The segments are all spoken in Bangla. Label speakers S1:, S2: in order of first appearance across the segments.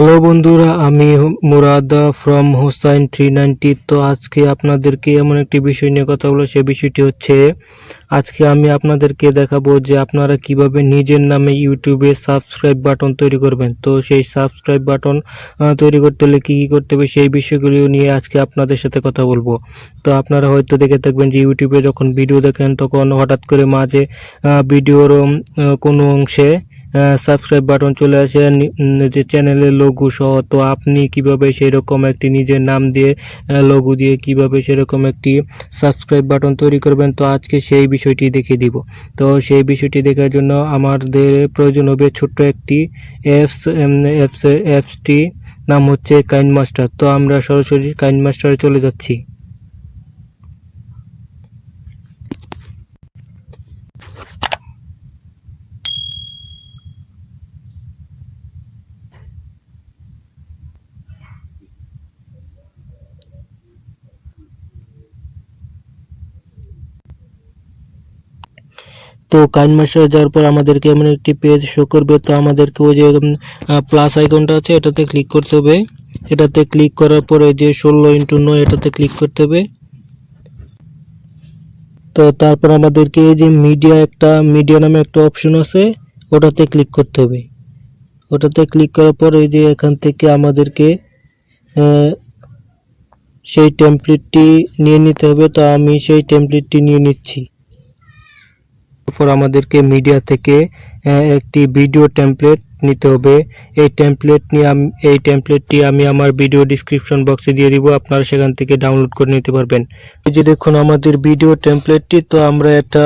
S1: হ্যালো বন্ধুরা, আমি মুরাদা ফ্রম হোসাইন 390। তো আজকে আপনাদেরকে এমন একটি বিষয় নিয়ে কথা বলবো। সেই বিষয়টি হচ্ছে আজকে আমি আপনাদেরকে দেখাবো যে আপনারা কিভাবে নিজের নামে ইউটিউবে সাবস্ক্রাইব বাটন তৈরি করবেন। তো সেই সাবস্ক্রাইব বাটন তৈরি করতে হলে কী কী করতে হবে সেই বিষয়গুলো নিয়ে আজকে আপনাদের সাথে কথা বলবো। তো আপনারা হয়তো দেখে থাকবেন যে ইউটিউবে যখন ভিডিও দেখেন তখন হঠাৎ করে মাঝে ভিডিওর কোনো অংশে সাবস্ক্রাইব বাটন চলে আসে যে চ্যানেলের লোগো সহ। তো আপনি কিভাবে সেরকম একটি নিজের নাম দিয়ে লোগো দিয়ে কিভাবে সেরকম একটি সাবস্ক্রাইব বাটন তৈরি করবেন, তো আজকে সেই বিষয়টি দেখিয়ে দিব। তো সেই বিষয়টি দেখার জন্য আমাদের প্রয়োজন হবে ছোট্ট একটি অ্যাপসটি নাম হচ্ছে কাইনমাস্টার। তো আমরা সরাসরি কাইনমাস্টারে চলে যাচ্ছি। তো কাইনমাস্টারে যাওয়ার পর আমাদেরকে এমন একটি পেজ শো করবে। তো আমাদেরকে ওই যে প্লাস আইকনটা আছে এটাতে ক্লিক করতে হবে। এটাতে ক্লিক করার পরে যে 16x9 এটাতে ক্লিক করতে হবে। তো তারপর আমাদেরকে এই যে মিডিয়া নামে একটা অপশন আছে, ওটাতে ক্লিক করতে হবে। ওটাতে ক্লিক করার পর এই যে এখান থেকে আমাদেরকে সেই টেমপ্লেটটি নিয়ে নিতে হবে। তো আমি সেই টেমপ্লেটটি নিয়ে নিচ্ছি। তারপর আমাদেরকে মিডিয়া থেকে একটি ভিডিও টেমপ্লেট নিতে হবে। এই টেমপ্লেটটি আমি আমার ভিডিও ডিসক্রিপশন বক্সে দিয়ে দিব, আপনারা সেখান থেকে ডাউনলোড করে নিতে পারবেন। এই যে দেখুন আমাদের ভিডিও টেমপ্লেটটি, তো আমরা এটা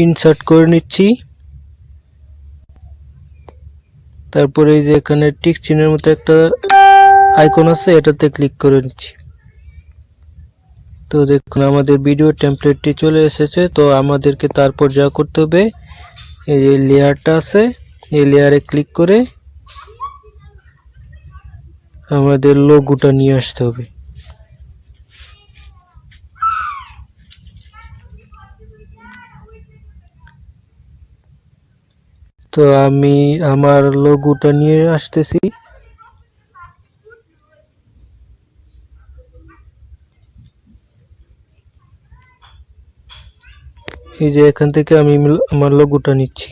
S1: ইনসার্ট করে নিচ্ছি। তারপরে এই যে এখানে টিক চিহ্নের মতো একটা আইকন আছে, এটাতে ক্লিক করে নিচ্ছি। তো দেখুন আমাদের ভিডিও টেমপ্লেটটি চলে এসেছে। তো আমাদেরকে তারপর যা করতে হবে, এই যে লেয়ারটা আছে এই লেয়ারে ক্লিক করে আমাদের লোগোটা নিয়ে আসতে হবে। তো আমি আমার লোগোটা নিয়ে আসতেছি। এই যে এখান থেকে আমি আমার লোগোটা নিচ্ছি।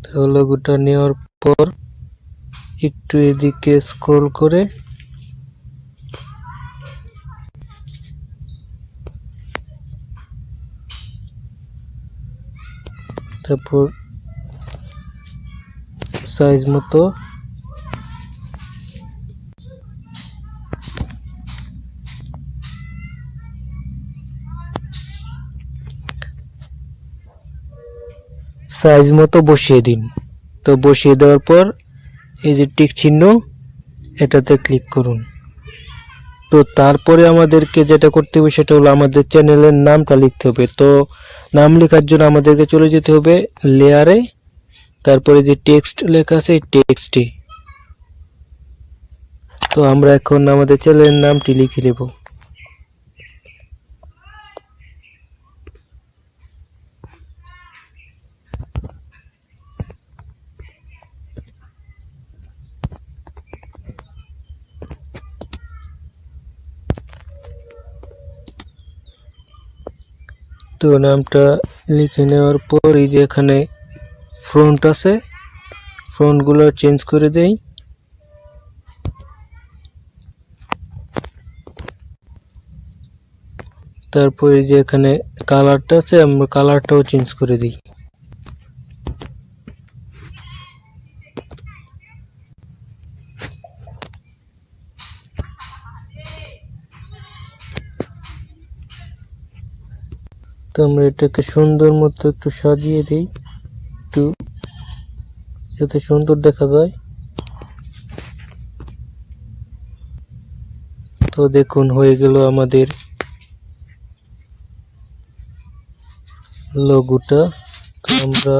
S1: তো লোগোটা নেওয়ার পর একটু এদিকে স্ক্রল করে তারপর সাইজ মতো বসিয়ে দিন। তো বসিয়ে দেওয়ার পর এই যে টিক চিহ্ন এটাতে ক্লিক করুন। তো তারপরে আমাদেরকে যেটা করতে হবে সেটা হলো আমাদের চ্যানেলের নামটা লিখতে হবে। তো নাম লেখার জন্য আমাদেরকে চলে যেতে হবে লেয়ারে, তারপরে যে টেক্সট লেখা আছে এই টেক্সটে। তো আমরা এখন আমাদের চ্যানেলের নামটি লিখে নেব। তো নামটা লিখে নেওয়ার পর এই যে এখানে ফ্রন্ট আছে, ফ্রন্টগুলো চেঞ্জ করে দেই। তারপরে যে এখানে কালারটা আছে আমরা কালারটাও চেঞ্জ করে দিই। তো আমরা এটাকে সুন্দর মতো একটু সাজিয়ে দিই, একটু যাতে সুন্দর দেখা যায়। তো দেখুন হয়ে গেল আমাদের লোগোটা। তো আমরা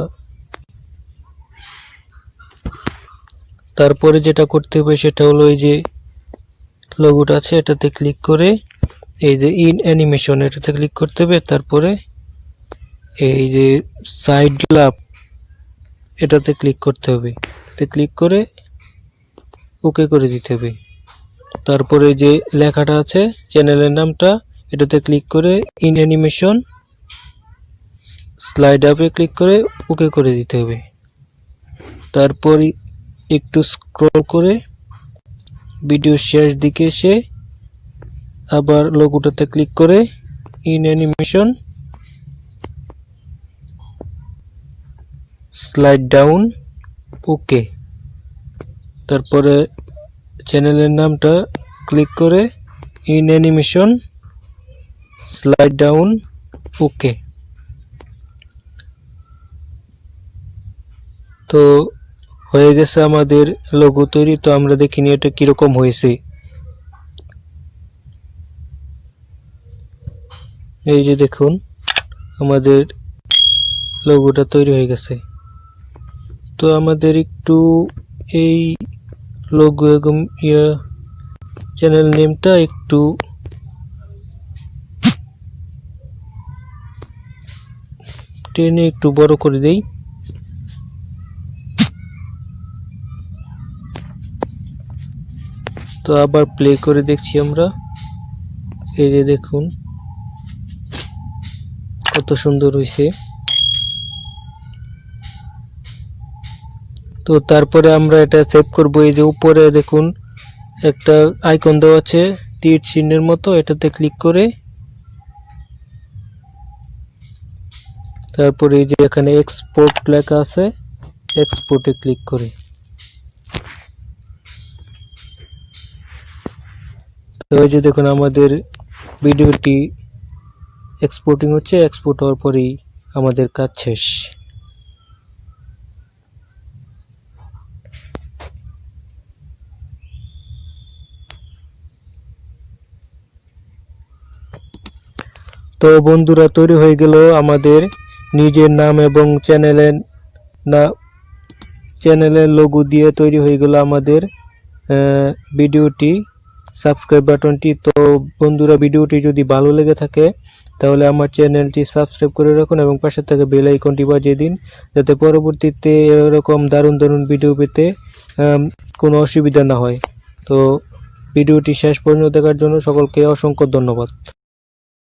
S1: তারপরে যেটা করতে হবে সেটা হলো এই যে লোগোটা আছে এটাতে ক্লিক করে এই যে ইন অ্যানিমেশন এটাতে ক্লিক করতে হবে। তারপরে এই যে সাইড লাভ এটাতে ক্লিক করতে হবে, এতে ক্লিক করে ওকে করে দিতে হবে। তারপরে যে লেখাটা আছে চ্যানেলের নামটা, এটাতে ক্লিক করে ইন অ্যানিমেশন স্লাইড আপে ক্লিক করে ওকে করে দিতে হবে। তারপর একটু স্ক্রল করে ভিডিও শেষ দিকে এসে আবার লোগোটাতে ক্লিক করে ইন অ্যানিমেশন স্লাইড ডাউন ওকে। তারপরে চ্যানেলের নামটা ক্লিক করে ইন অ্যানিমেশন স্লাইড ডাউন ওকে। তো হয়ে গেছে আমাদের লোগো তৈরি। তো আমরা দেখিনি এটা কিরকম হয়েছে। এই যে দেখুন আমাদের লোগোটা তৈরি হয়ে গেছে। তো আমাদের একটু এই লোগো এবং চ্যানেল নেমটা একটু টেনে একটু বড় করে দেই। তো আবার প্লে করে দেখছি আমরা। এই যে দেখুন কত সুন্দর হয়েছে। তো তারপরে আমরা এটা সেভ করব। এই যে উপরে দেখুন একটা আইকন দেওয়া আছে তীর চিহ্নের মতো, এটাতে ক্লিক করে তারপরে এই যে এখানে এক্সপোর্ট লেখা আছে, এক্সপোর্টে ক্লিক করে তো এই যে দেখুন আমাদের ভিডিওটি এক্সপোর্টিং হচ্ছে। এক্সপোর্ট হওয়ার পরেই আমাদের কাজ শেষ। তো বন্ধুরা তৈরি হয়ে গেল আমাদের নিজের নাম এবং চ্যানেলের লোগো দিয়ে তৈরি হয়ে গেল আমাদের ভিডিওটি, সাবস্ক্রাইব বাটনটি। তো বন্ধুরা ভিডিওটি যদি ভালো লেগে থাকে তাহলে আমার চ্যানেলটি সাবস্ক্রাইব করে রাখুন এবং পাশে থাকা বেল আইকনটি বাজিয়ে দিন, যাতে পরবর্তীতে এরকম দারুণ দারুণ ভিডিও পেতে কোনো অসুবিধা না হয়। তো ভিডিওটি শেষ পর্যন্ত দেখার জন্য সকলকে অসংখ্য ধন্যবাদ।